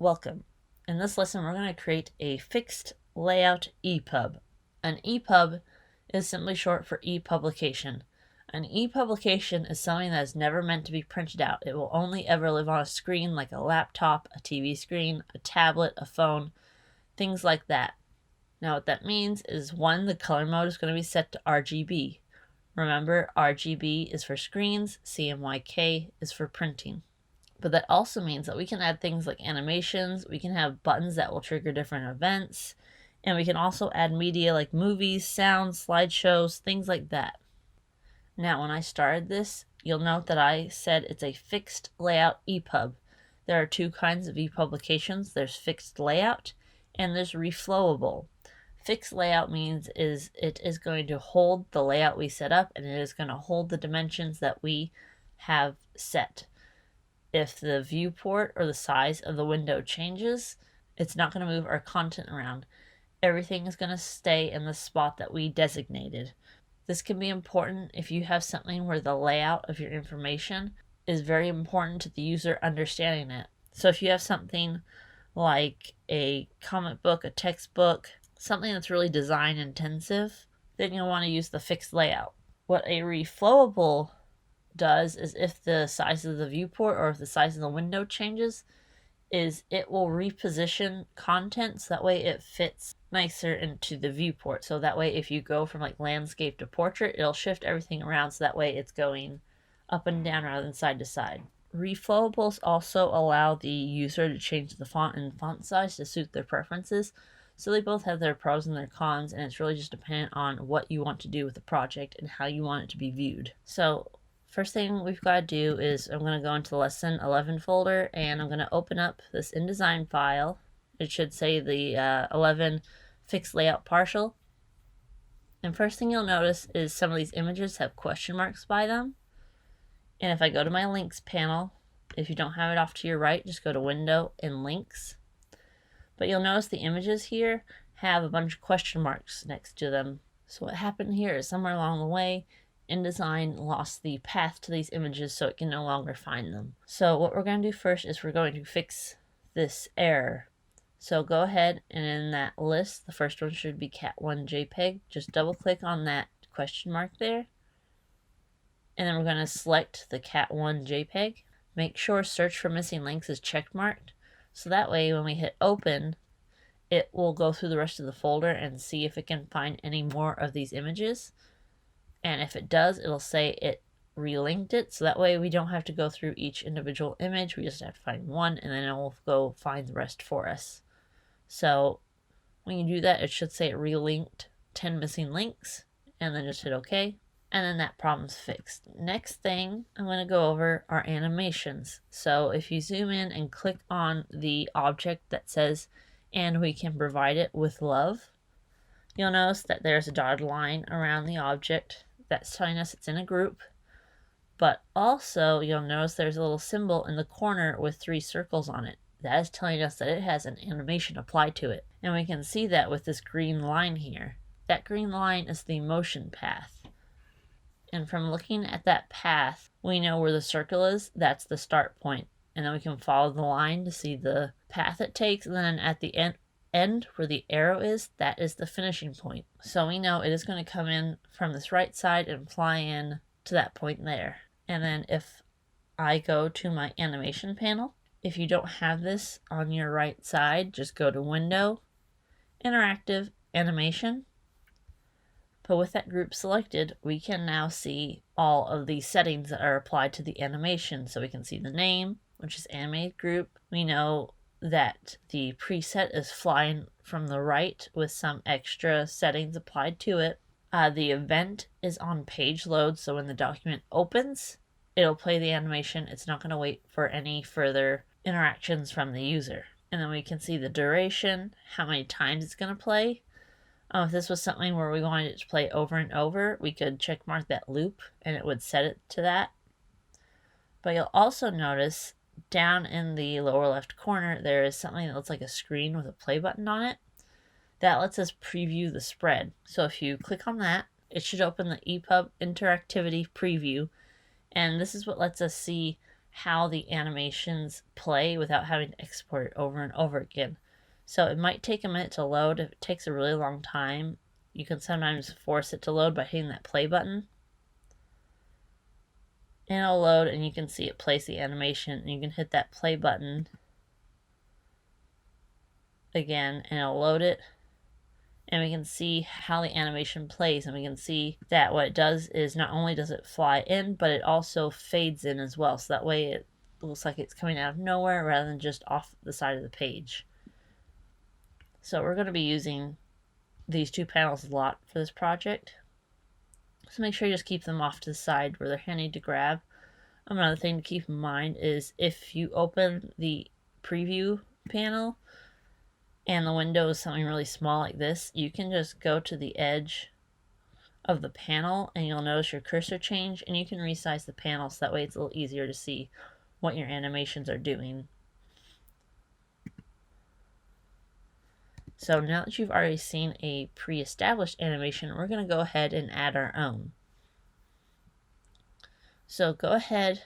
Welcome. In this lesson, we're going to create a fixed layout EPUB. An EPUB is simply short for ePublication. An ePublication is something that is never meant to be printed out. It will only ever live on a screen like a laptop, a TV screen, a tablet, a phone, things like that. Now what that means is, one, the color mode is going to be set to RGB. Remember, RGB is for screens, CMYK is for printing. But that also means that we can add things like animations, we can have buttons that will trigger different events, and we can also add media like movies, sounds, slideshows, things like that. Now, when I started this, you'll note that I said it's a fixed layout EPUB. There are two kinds of ePublications. There's fixed layout and there's reflowable. Fixed layout means it is going to hold the layout we set up, and it is going to hold the dimensions that we have set. If the viewport or the size of the window changes, it's not going to move our content around. Everything is going to stay in the spot that we designated. This can be important if you have something where the layout of your information is very important to the user understanding it. So if you have something like a comic book, a textbook, something that's really design intensive, then you'll want to use the fixed layout. What a reflowable does is, if the size of the viewport or if the size of the window changes, is it will reposition content so that way it fits nicer into the viewport. So that way if you go from like landscape to portrait, it'll shift everything around so that way it's going up and down rather than side to side. Reflowables also allow the user to change the font and font size to suit their preferences. So they both have their pros and their cons, and it's really just dependent on what you want to do with the project and how you want it to be viewed. So first thing we've got to do is, I'm going to go into the lesson 11 folder, and I'm going to open up this InDesign file. It should say the 11 fixed layout partial. And first thing you'll notice is some of these images have question marks by them. And if I go to my links panel, if you don't have it off to your right, just go to Window and Links. But you'll notice the images here have a bunch of question marks next to them. So what happened here is, somewhere along the way, InDesign lost the path to these images, so it can no longer find them. So what we're going to do first is we're going to fix this error. So go ahead, and in that list, the first one should be cat1 JPEG. Just double click on that question mark there. And then we're going to select the cat1 JPEG. Make sure search for missing links is checkmarked. So that way when we hit open, it will go through the rest of the folder and see if it can find any more of these images. And if it does, it'll say it relinked it. So that way we don't have to go through each individual image. We just have to find one, and then it will go find the rest for us. So when you do that, it should say it relinked 10 missing links, and then just hit OK. And then that problem's fixed. Next thing, I'm going to go over our animations. So if you zoom in and click on the object that says, "and we can provide it with love," you'll notice that there's a dotted line around the object that's telling us it's in a group. But also you'll notice there's a little symbol in the corner with 3 circles on it. That is telling us that it has an animation applied to it. And we can see that with this green line here. That green line is the motion path. And from looking at that path, we know where the circle is. That's the start point. And then we can follow the line to see the path it takes. And then at the end where the arrow is, that is the finishing point. So we know it is going to come in from this right side and fly in to that point there. And then if I go to my animation panel, if you don't have this on your right side, just go to Window, Interactive, Animation. But with that group selected, we can now see all of the settings that are applied to the animation. So we can see the name, which is animated group. We know that the preset is flying from the right with some extra settings applied to it. The event is on page load, so when the document opens, it'll play the animation. It's not going to wait for any further interactions from the user. And then we can see the duration, how many times it's going to play. If this was something where we wanted it to play over and over, we could check mark that loop and it would set it to that. But you'll also notice down in the lower left corner, there is something that looks like a screen with a play button on it. That lets us preview the spread. So if you click on that, it should open the EPUB interactivity preview. And this is what lets us see how the animations play without having to export it over and over again. So it might take a minute to load. If it takes a really long time, you can sometimes force it to load by hitting that play button. And it'll load, and you can see it plays the animation, and you can hit that play button again, and it'll load it. And we can see how the animation plays, and we can see that what it does is not only does it fly in, but it also fades in as well. So that way it looks like it's coming out of nowhere rather than just off the side of the page. So we're going to be using these two panels a lot for this project. So make sure you just keep them off to the side where they're handy to grab. Another thing to keep in mind is if you open the preview panel and the window is something really small like this, you can just go to the edge of the panel and you'll notice your cursor change, and you can resize the panel so that way it's a little easier to see what your animations are doing. So now that you've already seen a pre-established animation, we're going to go ahead and add our own. So go ahead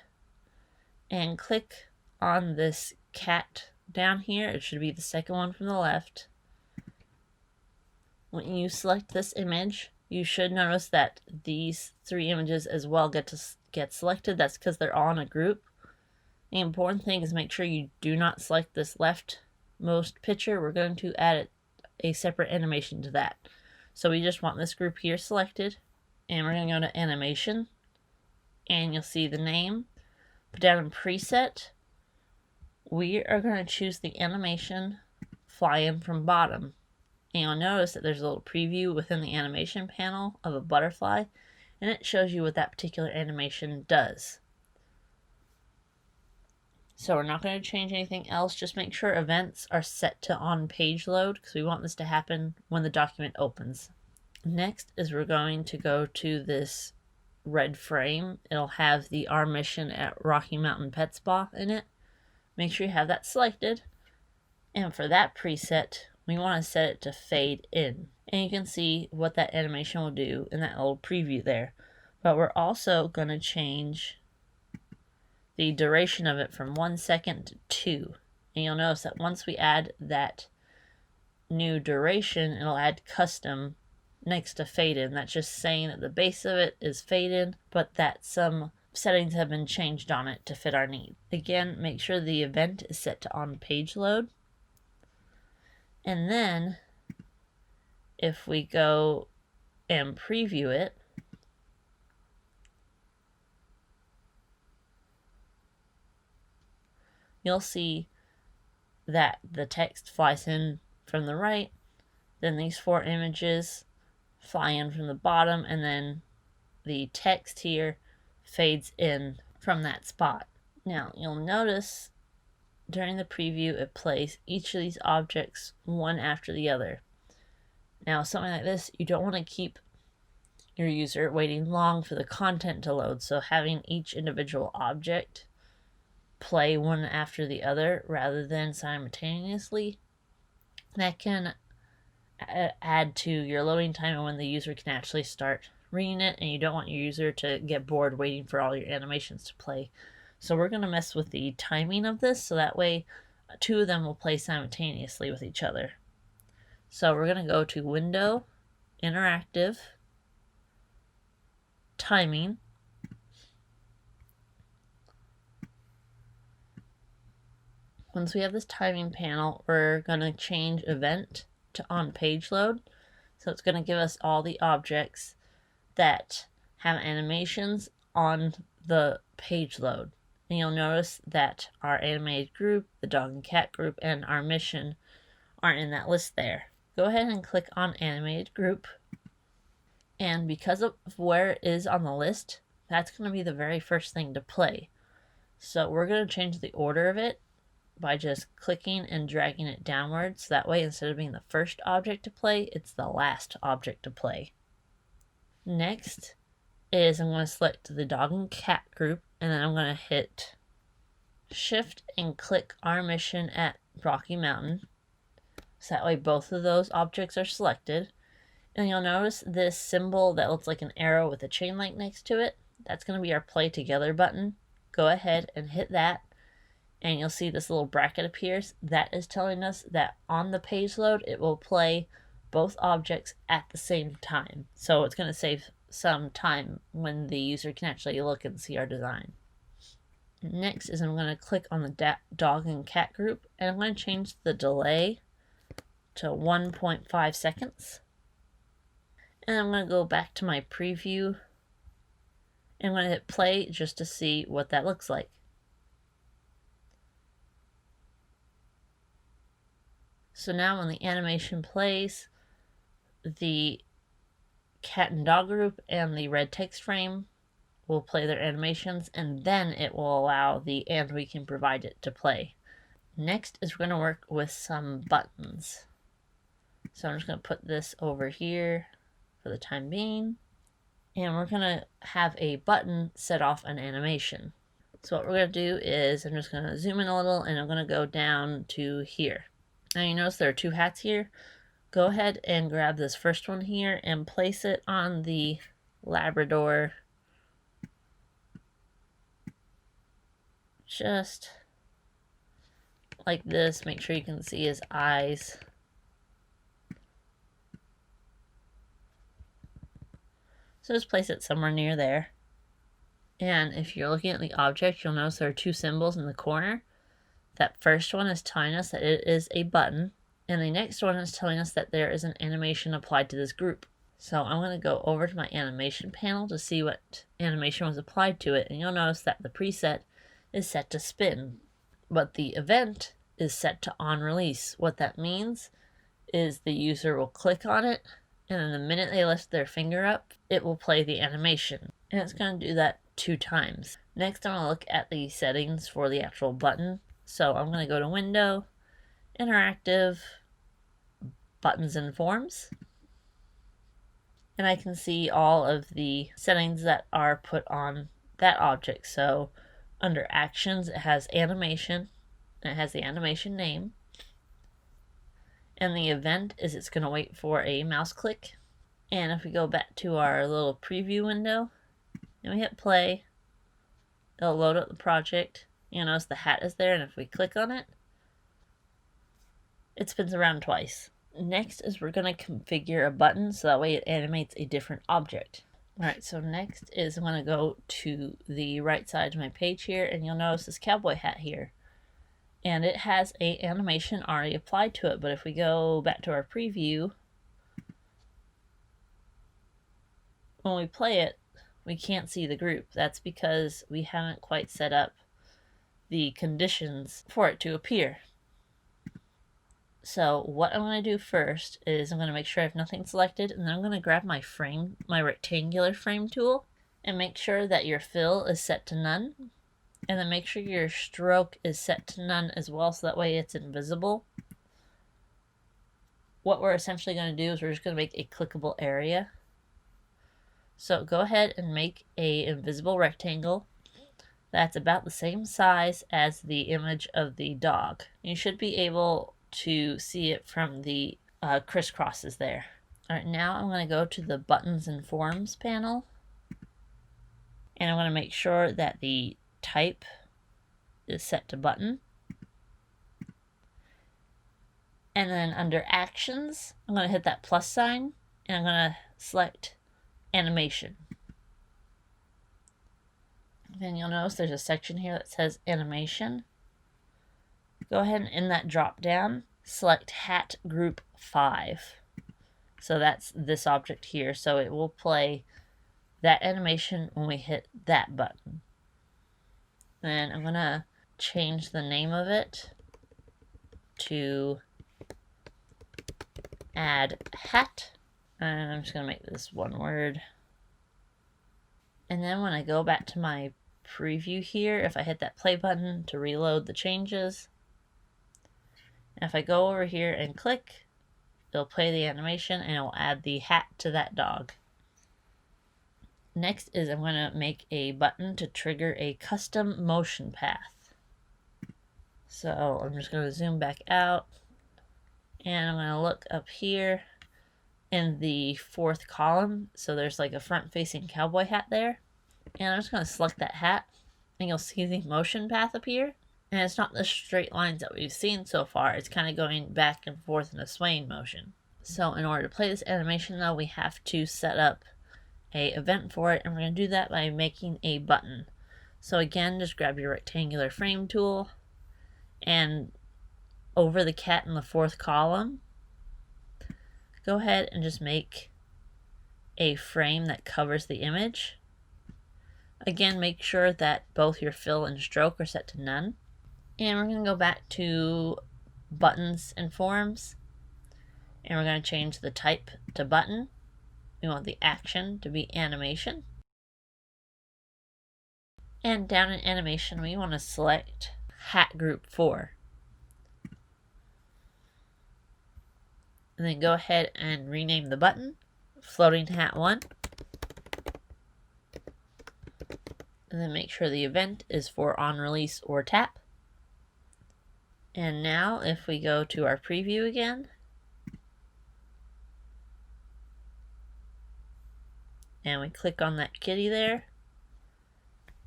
and click on this cat down here. It should be the second one from the left. When you select this image, you should notice that these three images as well get selected. That's because they're all in a group. The important thing is make sure you do not select this leftmost picture. We're going to add a separate animation to that. So we just want this group here selected, and we're going to go to animation, and you'll see the name. But down in preset, we are going to choose the animation fly in from bottom. And you'll notice that there's a little preview within the animation panel of a butterfly, and it shows you what that particular animation does. So we're not going to change anything else. Just make sure events are set to on page load, because we want this to happen when the document opens. Next is we're going to go to this red frame. It'll have the Our Mission at Rocky Mountain Pet Spa in it. Make sure you have that selected. And for that preset, we want to set it to fade in. And you can see what that animation will do in that little preview there. But we're also going to change the duration of it from 1 second to 2. And you'll notice that once we add that new duration, it'll add custom next to fade in. That's just saying that the base of it is fade in, but that some settings have been changed on it to fit our need. Again, make sure the event is set to on page load. And then if we go and preview it, you'll see that the text flies in from the right, then these 4 images fly in from the bottom, and then the text here fades in from that spot. Now you'll notice during the preview it plays each of these objects one after the other. Now something like this, you don't want to keep your user waiting long for the content to load, so having each individual object play one after the other rather than simultaneously, that can add to your loading time and when the user can actually start reading it, and you don't want your user to get bored waiting for all your animations to play. So we're going to mess with the timing of this, so that way 2 of them will play simultaneously with each other. So we're going to go to Window, Interactive, Timing. Once we have this timing panel, we're going to change Event to On Page Load. So it's going to give us all the objects that have animations on the page load. And you'll notice that our animated group, the dog and cat group, and our mission aren't in that list there. Go ahead and click on animated group. And because of where it is on the list, that's going to be the very first thing to play. So we're going to change the order of it by just clicking and dragging it downwards. That way, instead of being the first object to play, it's the last object to play. Next is I'm going to select the dog and cat group, and then I'm going to hit Shift and click Our Mission at Rocky Mountain. So that way both of those objects are selected. And you'll notice this symbol that looks like an arrow with a chain link next to it. That's going to be our Play Together button. go ahead and hit that, and you'll see this little bracket appears. That is telling us that on the page load, it will play both objects at the same time. So it's going to save some time when the user can actually look and see our design. Next is I'm going to click on the dog and cat group, and I'm going to change the delay to 1.5 seconds. And I'm going to go back to my preview, and I'm going to hit play just to see what that looks like. So now when the animation plays, the cat and dog group and the red text frame will play their animations, and then it will allow the "and we can provide it" to play. Next is we're going to work with some buttons. So I'm just going to put this over here for the time being, and we're going to have a button set off an animation. So what we're going to do is I'm just going to zoom in a little, and I'm going to go down to here. Now you notice there are two hats here. Go ahead and grab this first one here and place it on the Labrador, just like this. Make sure you can see his eyes. So just place it somewhere near there. And if you're looking at the object, you'll notice there are two symbols in the corner. That first one is telling us that it is a button, and the next one is telling us that there is an animation applied to this group. So I'm going to go over to my animation panel to see what animation was applied to it, and you'll notice that the preset is set to spin, but the event is set to on release. What that means is the user will click on it, and then the minute they lift their finger up, it will play the animation. And it's going to do that 2 times. Next, I'm going to look at the settings for the actual button. So I'm going to go to Window, Interactive, Buttons and Forms. And I can see all of the settings that are put on that object. So under Actions, it has Animation, and it has the animation name. And the event is it's going to wait for a mouse click. And if we go back to our little preview window and we hit play, it'll load up the project. You'll notice the hat is there, and if we click on it, it spins around twice. Next is we're going to configure a button so that way it animates a different object. Alright, so next is I'm going to go to the right side of my page here, and you'll notice this cowboy hat here. And it has an animation already applied to it, but if we go back to our preview, when we play it, we can't see the group. That's because we haven't quite set up the conditions for it to appear. So what I'm going to do first is I'm going to make sure I have nothing selected, and then I'm going to grab my frame, my rectangular frame tool, and make sure that your fill is set to none, and then make sure your stroke is set to none as well, so that way it's invisible. What we're essentially going to do is we're just going to make a clickable area. So go ahead and make a invisible rectangle that's about the same size as the image of the dog. You should be able to see it from the crisscrosses there. Alright, now I'm going to go to the Buttons and Forms panel, and I'm going to make sure that the type is set to button. And then under Actions, I'm going to hit that plus sign, and I'm going to select Animation. Then you'll notice there's a section here that says Animation. Go ahead and in that drop down, select Hat Group 5. So that's this object here. So it will play that animation when we hit that button. Then I'm going to change the name of it to Add Hat. And I'm just going to make this one word. And then when I go back to my preview here, if I hit that play button to reload the changes, and if I go over here and click, it'll play the animation and it'll add the hat to that dog. Next is I'm going to make a button to trigger a custom motion path. So I'm just going to zoom back out, and I'm going to look up here in the 4th column. So there's like a front-facing cowboy hat there, and I'm just going to select that hat, and you'll see the motion path appear. And it's not the straight lines that we've seen so far. It's kind of going back and forth in a swaying motion. So in order to play this animation though, we have to set up a event for it, and we're going to do that by making a button. So again, just grab your rectangular frame tool, and over the cat in the fourth column, go ahead and just make a frame that covers the image. Again, make sure that both your fill and stroke are set to none. And we're going to go back to buttons and forms, and we're going to change the type to button. We want the action to be animation. And down in animation, we want to select hat group 4. And then go ahead and rename the button floating hat 1. And then make sure the event is for on release or tap. And now if we go to our preview again, and we click on that kitty there,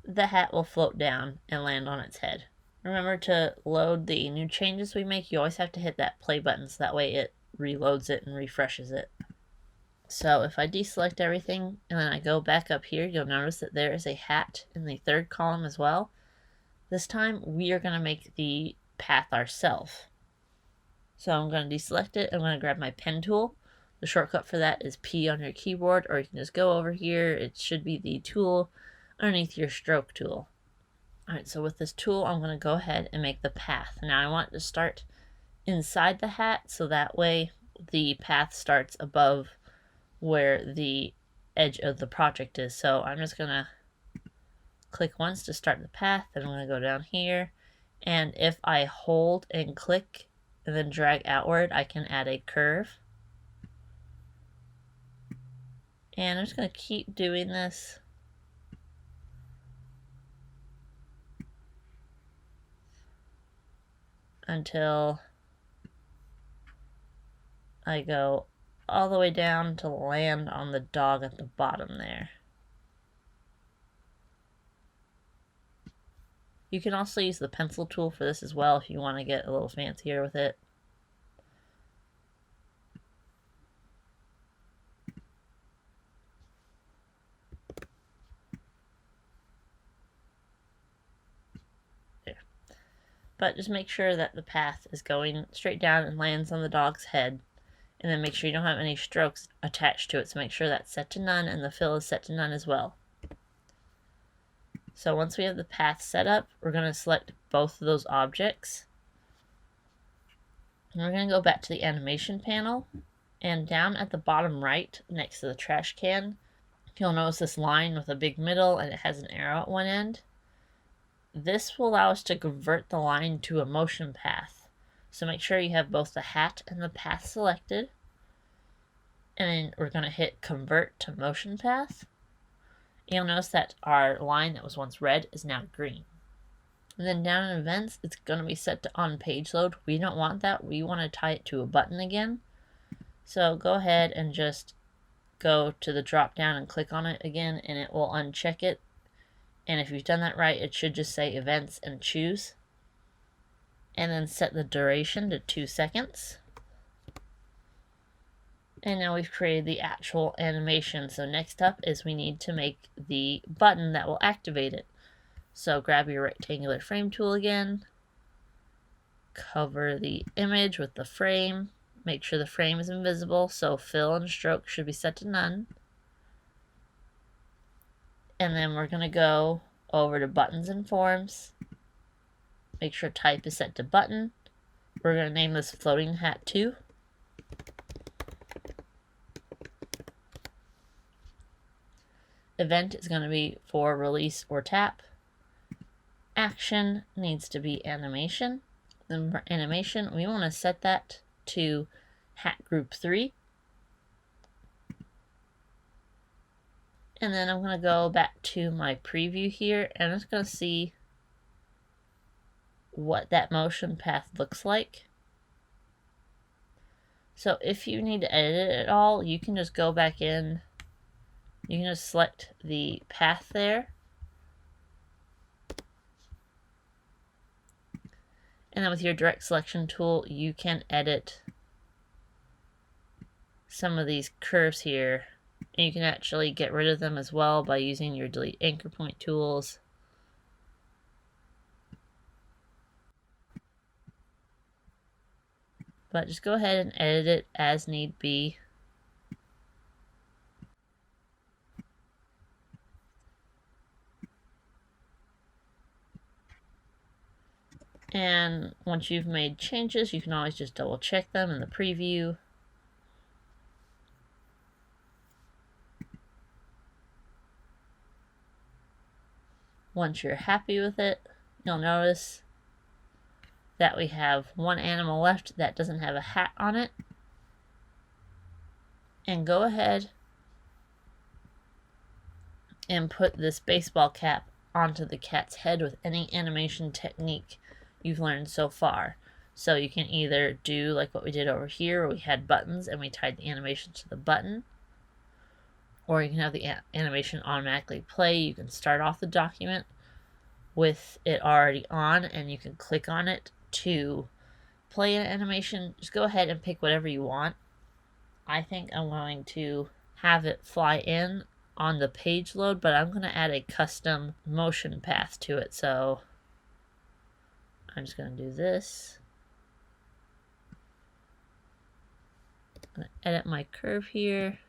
the hat will float down and land on its head. Remember to load the new changes we make. You always have to hit that play button so that way it reloads it and refreshes it. So if I deselect everything and then I go back up here, you'll notice that there is a hat in the third column as well. This time we are going to make the path ourselves. So I'm going to deselect it. I'm going to grab my pen tool. The shortcut for that is P on your keyboard, or you can just go over here. It should be the tool underneath your stroke tool. Alright, so with this tool I'm going to go ahead and make the path. Now I want it to start inside the hat, so that way the path starts above where the edge of the project is. So I'm just going to click once to start the path, then I'm going to go down here, and if I hold and click and then drag outward, I can add a curve. And I'm just going to keep doing this until I go all the way down to land on the dog at the bottom there. You can also use the pencil tool for this as well if you want to get a little fancier with it. There. But just make sure that the path is going straight down and lands on the dog's head. And then make sure you don't have any strokes attached to it. So make sure that's set to none and the fill is set to none as well. So once we have the path set up, we're going to select both of those objects. And we're going to go back to the animation panel. And down at the bottom right, next to the trash can, you'll notice this line with a big middle and it has an arrow at one end. This will allow us to convert the line to a motion path. So make sure you have both the hat and the path selected. And then we're going to hit convert to motion path. You'll notice that our line that was once red is now green. And then down in events, it's going to be set to on page load. We don't want that. We want to tie it to a button again. So go ahead and just go to the drop down and click on it again, and it will uncheck it. And if you've done that right, it should just say events and choose. And then set the duration to 2 seconds. And now we've created the actual animation. So next up is we need to make the button that will activate it. So grab your rectangular frame tool again. Cover the image with the frame. Make sure the frame is invisible. So fill and stroke should be set to none. And then we're going to go over to buttons and forms. Make sure type is set to button. We're going to name this floating hat 2. Event is going to be for release or tap. Action needs to be animation. Then for animation, we want to set that to hat group 3. And then I'm going to go back to my preview here, and I'm just going to see what that motion path looks like. So if you need to edit it at all, you can just go back in. You can just select the path there. And then with your direct selection tool, you can edit some of these curves here. And you can actually get rid of them as well by using your delete anchor point tools. But just go ahead and edit it as need be. And once you've made changes, you can always just double check them in the preview. Once you're happy with it, you'll notice that we have one animal left that doesn't have a hat on it. And go ahead and put this baseball cap onto the cat's head with any animation technique you've learned so far. So you can either do like what we did over here, where we had buttons and we tied the animation to the button, or you can have the animation automatically play. You can start off the document with it already on, and you can click on it to play an animation. Just go ahead and pick whatever you want. I think I'm going to have it fly in on the page load, but I'm going to add a custom motion path to it. So I'm just going to do this. I'm going to edit my curve here.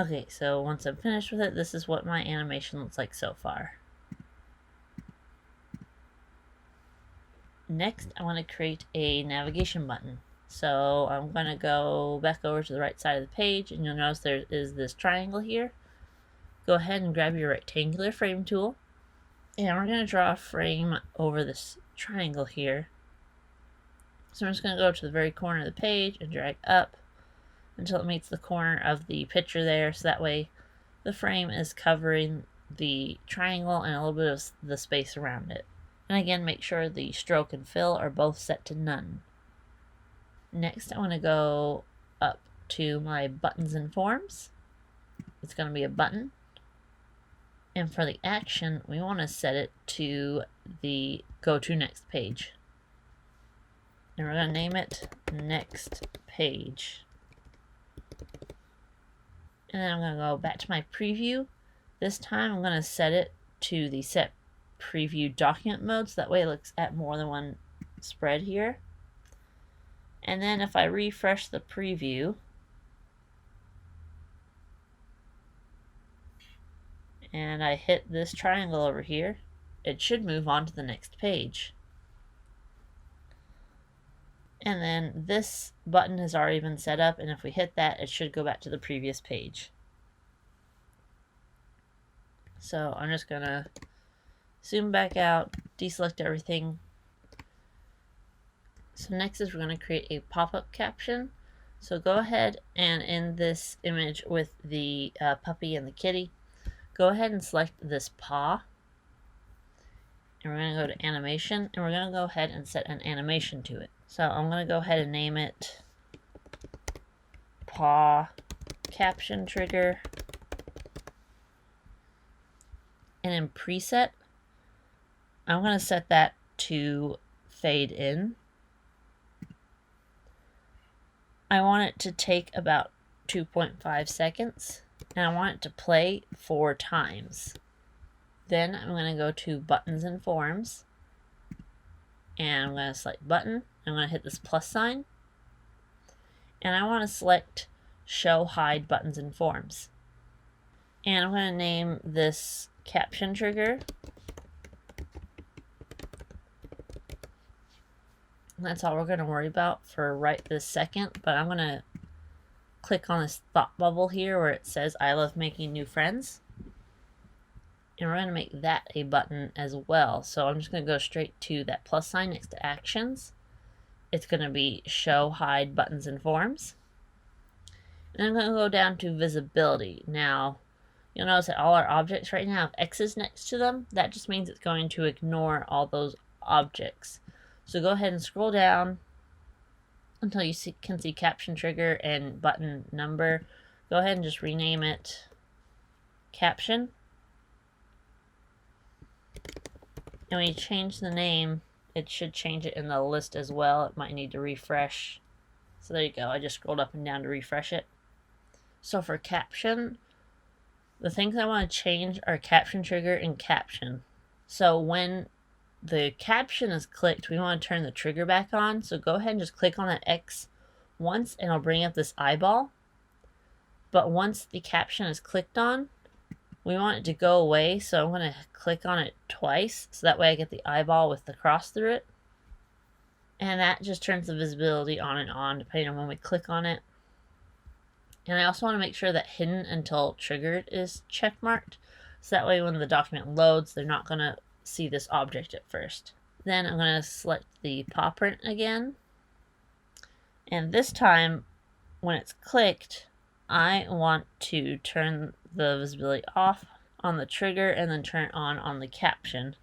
Okay, so once I'm finished with it, this is what my animation looks like so far. Next, I want to create a navigation button. So I'm going to go back over to the right side of the page, and you'll notice there is this triangle here. Go ahead and grab your rectangular frame tool, and we're going to draw a frame over this triangle here. So I'm just going to go to the very corner of the page and drag up until it meets the corner of the picture there, so that way the frame is covering the triangle and a little bit of the space around it. And again, make sure the stroke and fill are both set to none. Next, I want to go up to my buttons and forms. It's going to be a button. And for the action, we want to set it to the go to next page. And we're going to name it next page. And then I'm going to go back to my preview. This time I'm going to set it to the set preview document mode, so that way it looks at more than one spread here. And then if I refresh the preview, and I hit this triangle over here, it should move on to the next page. And then this button has already been set up, and if we hit that, it should go back to the previous page. So I'm just going to zoom back out, deselect everything. So next is we're going to create a pop-up caption. So go ahead and in this image with the puppy and the kitty, go ahead and select this paw. And we're going to go to animation, and we're going to go ahead and set an animation to it. So I'm going to go ahead and name it paw caption trigger. And in preset, I'm going to set that to fade in. I want it to take about 2.5 seconds, and I want it to play 4 times. Then I'm going to go to Buttons and Forms, and I'm going to select Button. I'm going to hit this plus sign, and I want to select Show Hide Buttons and Forms. And I'm going to name this caption trigger. That's all we're going to worry about for right this second, but I'm going to click on this thought bubble here where it says I love making new friends. And we're going to make that a button as well. So I'm just going to go straight to that plus sign next to Actions. It's going to be Show Hide Buttons and Forms. And I'm going to go down to Visibility. Now, you'll notice that all our objects right now have X's next to them. That just means it's going to ignore all those objects. So go ahead and scroll down until you can see Caption Trigger and Button Number. Go ahead and just rename it Caption. And when you change the name, it should change it in the list as well. It might need to refresh. So there you go. I just scrolled up and down to refresh it. So for Caption, the things I want to change are Caption Trigger and Caption. So when the caption is clicked, we want to turn the trigger back on. So go ahead and just click on that X once and it'll bring up this eyeball. But once the caption is clicked on, we want it to go away. So I'm going to click on it twice. So that way I get the eyeball with the cross through it. And that just turns the visibility on and on depending on when we click on it. And I also want to make sure that Hidden Until Triggered is checkmarked. So that way when the document loads, they're not going to see this object at first. Then I'm going to select the paw print again. And this time, when it's clicked, I want to turn the visibility off on the trigger and then turn it on the caption.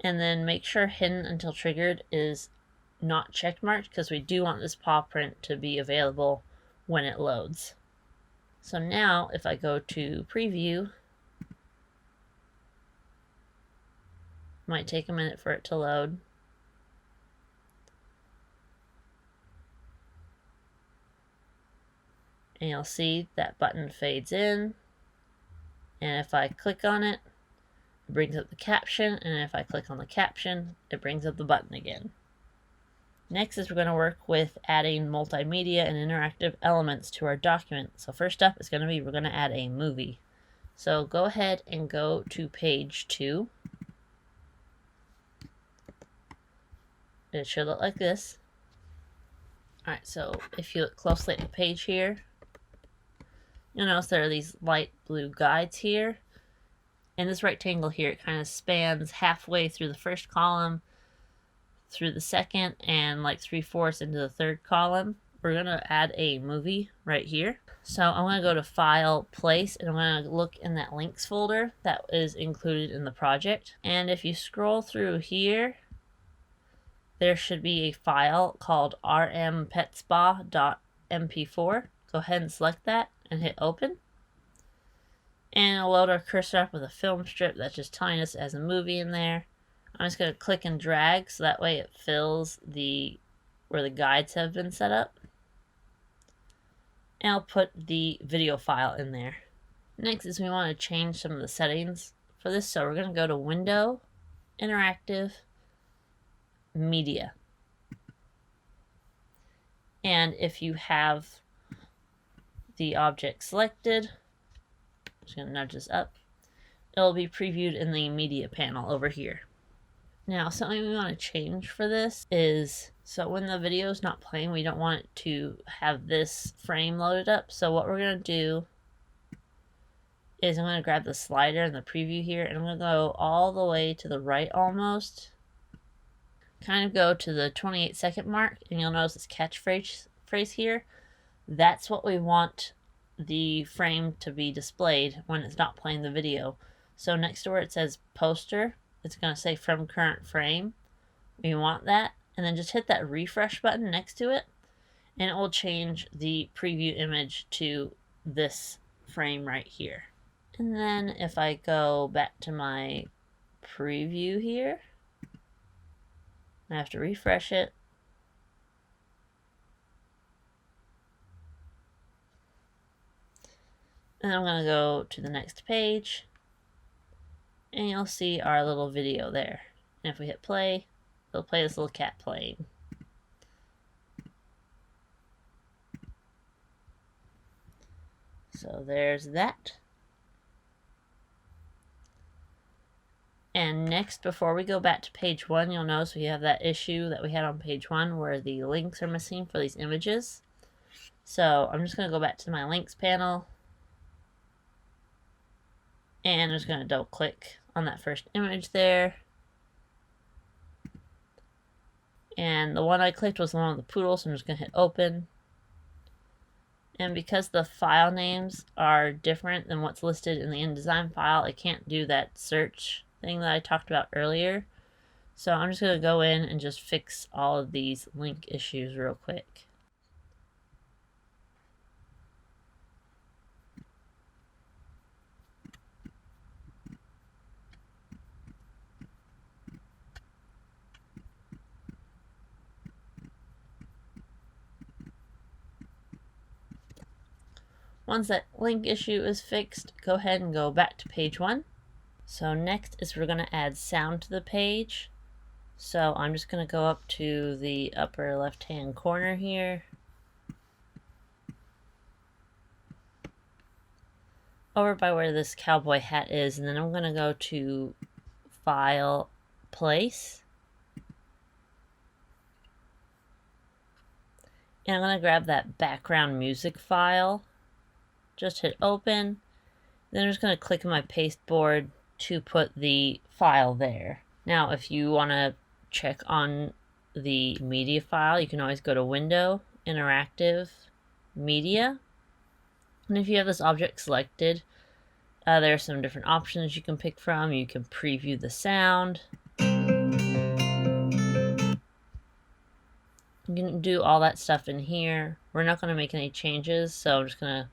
And then make sure Hidden Until Triggered is not checkmarked because we do want this paw print to be available when it loads. So now if I go to Preview, might take a minute for it to load. And you'll see that button fades in. And if I click on it, it brings up the caption. And if I click on the caption, it brings up the button again. Next is we're going to work with adding multimedia and interactive elements to our document. So first up is going to be we're going to add a movie. So go ahead and go to page 2. It should look like this. Alright, so if you look closely at the page here, you'll notice there are these light blue guides here. And this rectangle here, it kind of spans halfway through the first column, through the second, and like 3/4 into the third column. We're going to add a movie right here. So I'm going to go to File, Place, and I'm going to look in that links folder that is included in the project. And if you scroll through here, there should be a file called rmpetspa.mp4. Go ahead and select that and hit open. And it'll load our cursor up with a film strip that's just telling us it has a movie in there. I'm just going to click and drag so that way it fills where the guides have been set up. And I'll put the video file in there. Next is we want to change some of the settings for this. So we're going to go to Window, Interactive, Media. And if you have the object selected, I'm just going to nudge this up, it'll be previewed in the media panel over here. Now something we want to change for this is, so when the video is not playing, we don't want it to have this frame loaded up. So what we're going to do is I'm going to grab the slider in the preview here and I'm going to go all the way to the right almost. Kind of go to the 28-second mark and you'll notice this catchphrase here. That's what we want the frame to be displayed when it's not playing the video. So next to where it says poster, it's going to say from current frame. We want that, and then just hit that refresh button next to it and it will change the preview image to this frame right here. And then if I go back to my preview here, I have to refresh it. And I'm going to go to the next page, and you'll see our little video there. And if we hit play, it'll play this little cat playing. So there's that. And next, before we go back to page 1, you'll notice we have that issue that we had on page 1 where the links are missing for these images. So I'm just going to go back to my links panel, and I'm just going to double click on that first image there. And the one I clicked was the one with the poodle, so I'm just going to hit open. And because the file names are different than what's listed in the InDesign file, it can't do that search thing that I talked about earlier. So I'm just going to go in and just fix all of these link issues real quick. Once that link issue is fixed, go ahead and go back to page 1. So next is we're going to add sound to the page. So I'm just going to go up to the upper left hand corner here, over by where this cowboy hat is, and then I'm going to go to File, Place, and I'm going to grab that background music file, just hit open, then I'm just going to click on my pasteboard to put the file there. Now if you want to check on the media file, you can always go to Window, Interactive, Media, and if you have this object selected, there are some different options you can pick from. You can preview the sound. You can do all that stuff in here. We're not going to make any changes, so I'm just going to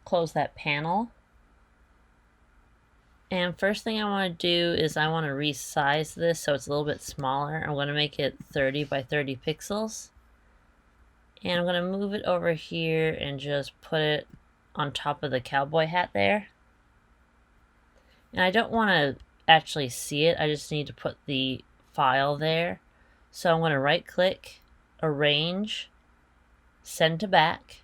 close that panel. And first thing I want to do is I want to resize this so it's a little bit smaller. I'm going to make it 30 by 30 pixels. And I'm going to move it over here and just put it on top of the cowboy hat there. And I don't want to actually see it, I just need to put the file there. So I'm going to right click, arrange, send to back.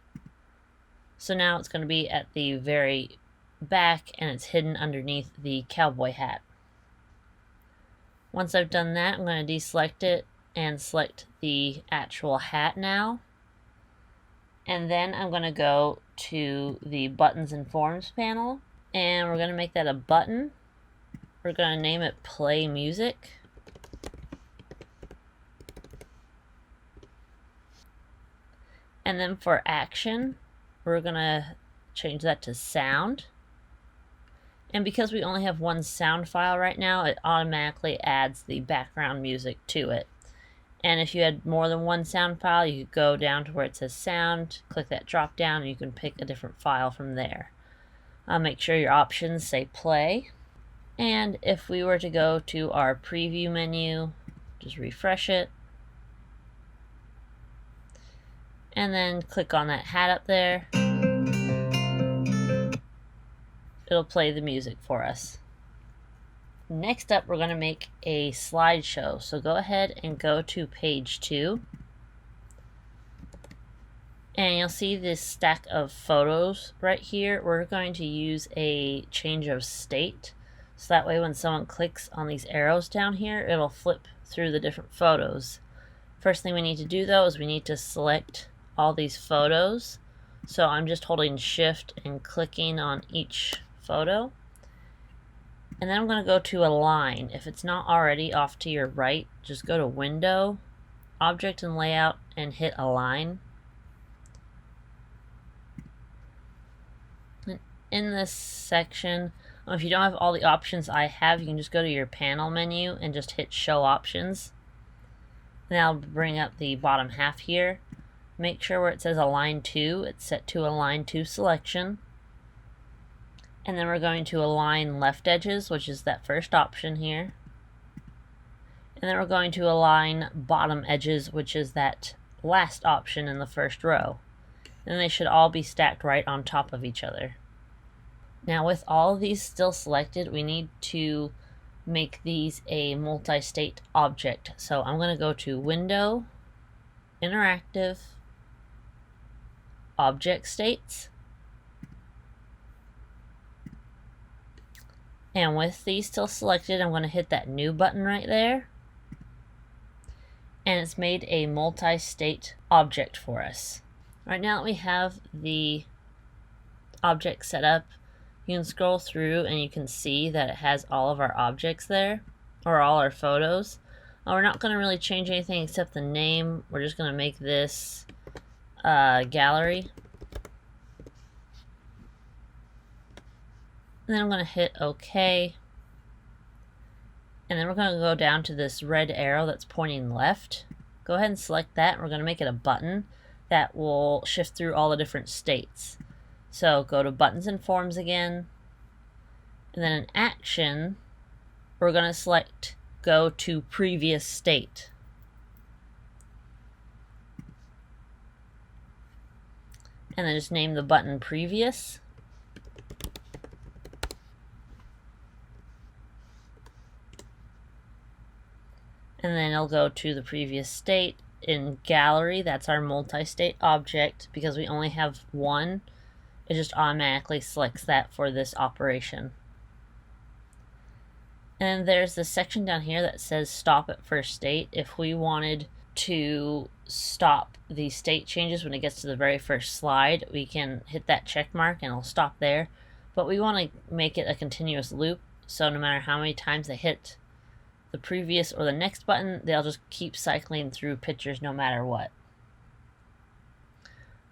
So now it's going to be at the very back and it's hidden underneath the cowboy hat. Once I've done that, I'm going to deselect it and select the actual hat now. And then I'm going to go to the buttons and forms panel, and we're going to make that a button. We're going to name it Play Music. And then for action, we're going to change that to sound. And because we only have one sound file right now, it automatically adds the background music to it. And if you had more than one sound file, you could go down to where it says sound, click that drop down, and you can pick a different file from there. Make sure your options say play. And if we were to go to our preview menu, just refresh it. And then click on that hat up there. It'll play the music for us. Next up, we're going to make a slideshow. So go ahead and go to page 2. And you'll see this stack of photos right here. We're going to use a change of state. So that way when someone clicks on these arrows down here, it'll flip through the different photos. First thing we need to do though is we need to select all these photos. So I'm just holding shift and clicking on each photo. And then I'm going to go to Align. If it's not already off to your right, just go to Window, Object and Layout, and hit Align. And in this section, if you don't have all the options I have, you can just go to your panel menu and just hit Show Options. And that'll bring up the bottom half here. Make sure where it says Align To, it's set to Align To Selection. And then we're going to align left edges, which is that first option here. And then we're going to align bottom edges, which is that last option in the first row. And they should all be stacked right on top of each other. Now with all of these still selected, we need to make these a multi-state object. So I'm going to go to Window, Interactive, Object States. And with these still selected, I'm going to hit that New button right there. And it's made a multi-state object for us. Right now that we have the object set up, you can scroll through and you can see that it has all of our objects there, or all our photos. We're not going to really change anything except the name. We're just going to make this gallery. And then I'm going to hit OK. And then we're going to go down to this red arrow that's pointing left. Go ahead and select that. We're going to make it a button that will shift through all the different states. So go to Buttons and Forms again. And then in Action, we're going to select Go to Previous State. And then just name the button Previous. And then it'll go to the previous state. In Gallery, that's our multi-state object. Because we only have one, it just automatically selects that for this operation. And there's this section down here that says Stop at First State. If we wanted to stop the state changes when it gets to the very first slide, we can hit that check mark and it'll stop there. But we want to make it a continuous loop, so no matter how many times they hit the previous or the next button, they'll just keep cycling through pictures no matter what.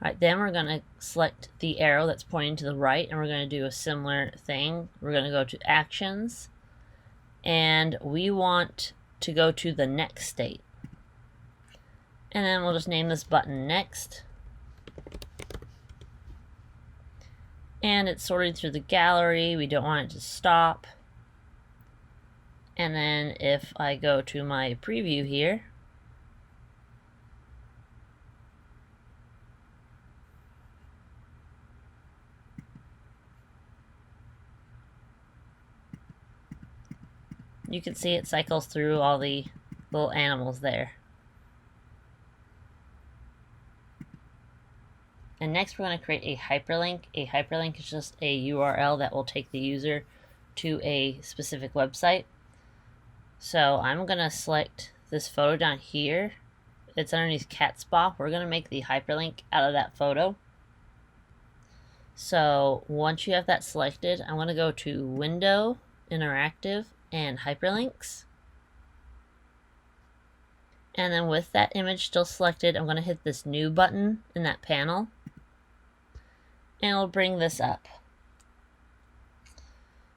Alright, then we're going to select the arrow that's pointing to the right, and we're going to do a similar thing. We're going to go to Actions, and we want to go to the next state. And then we'll just name this button Next. And it's sorted through the gallery. We don't want it to stop. And then if I go to my preview here, you can see it cycles through all the little animals there. And next we're going to create a hyperlink. A hyperlink is just a URL that will take the user to a specific website. So I'm going to select this photo down here. It's underneath cat spa. We're going to make the hyperlink out of that photo. So once you have that selected, I'm going to go to Window, Interactive, and Hyperlinks. And then with that image still selected, I'm going to hit this New button in that panel. And it'll bring this up.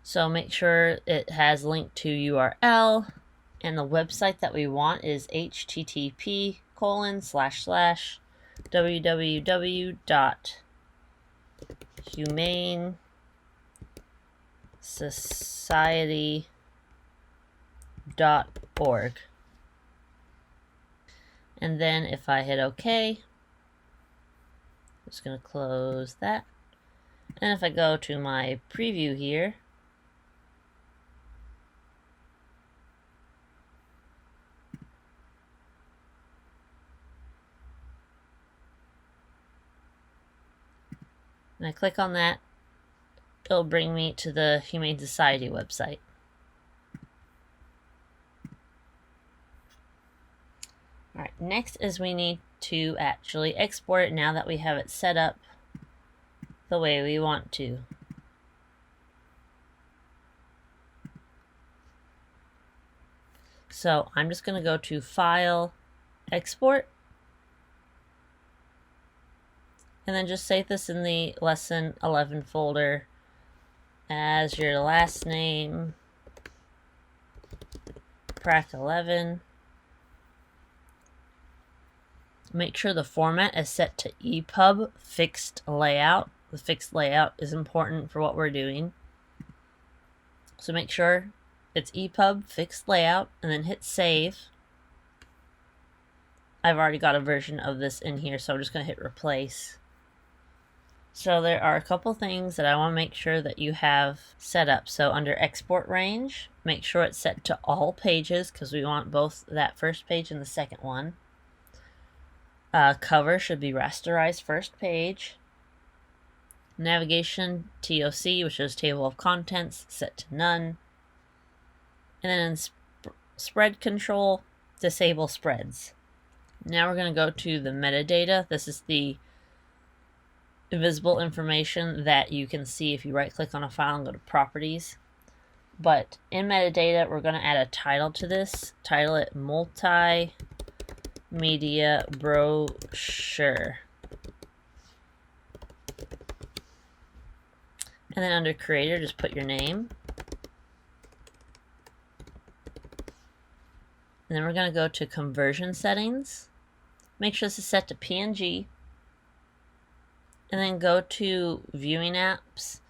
So make sure it has link to URL, and the website that we want is http://www.humanesociety.org. And then if I hit OK, I'm just going to close that. And if I go to my preview here, and I click on that, it'll bring me to the Humane Society website. Alright, next is we need to actually export it now that we have it set up the way we want to. So I'm just going to go to File, Export, and then just save this in the Lesson 11 folder as your last name, Prac 11. Make sure the format is set to EPUB fixed layout. The fixed layout is important for what we're doing. So make sure it's EPUB fixed layout and then hit save. I've already got a version of this in here, so I'm just going to hit replace. So there are a couple things that I want to make sure that you have set up. So under export range, make sure it's set to all pages because we want both that first page and the second one. Cover should be rasterized first page. Navigation TOC, which is table of contents, set to none. And then in spread control, disable spreads. Now we're going to go to the metadata. This is the visible information that you can see if you right click on a file and go to properties. But in metadata, we're going to add a title to this. Title it multimedia brochure. And then under creator, just put your name. And then we're going to go to conversion settings. Make sure this is set to PNG. And then go to viewing apps.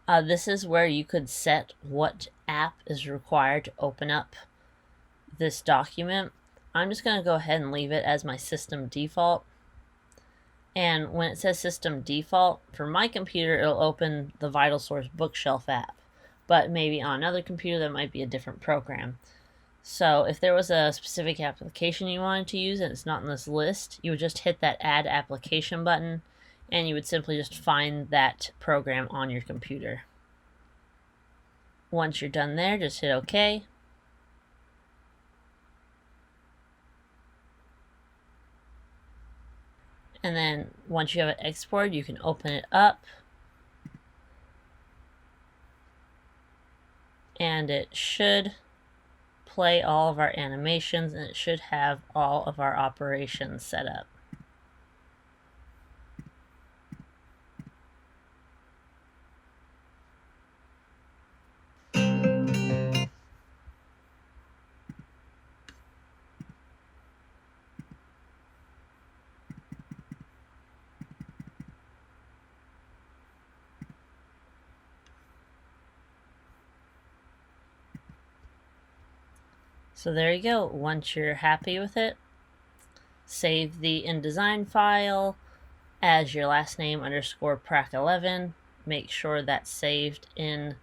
This is where you could set what app is required to open up this document. I'm just going to go ahead and leave it as my system default. And when it says system default, for my computer, it'll open the VitalSource Bookshelf app. But maybe on another computer, that might be a different program. So if there was a specific application you wanted to use and it's not in this list, you would just hit that add application button and you would simply just find that program on your computer. Once you're done there, just hit OK. And then once you have it exported, you can open it up. And it should play all of our animations and it should have all of our operations set up. So there you go. Once you're happy with it, save the InDesign file as your last name underscore prac11. Make sure that's saved in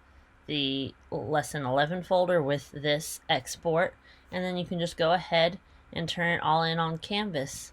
the lesson 11 folder with this export. And then you can just go ahead and turn it all in on Canvas.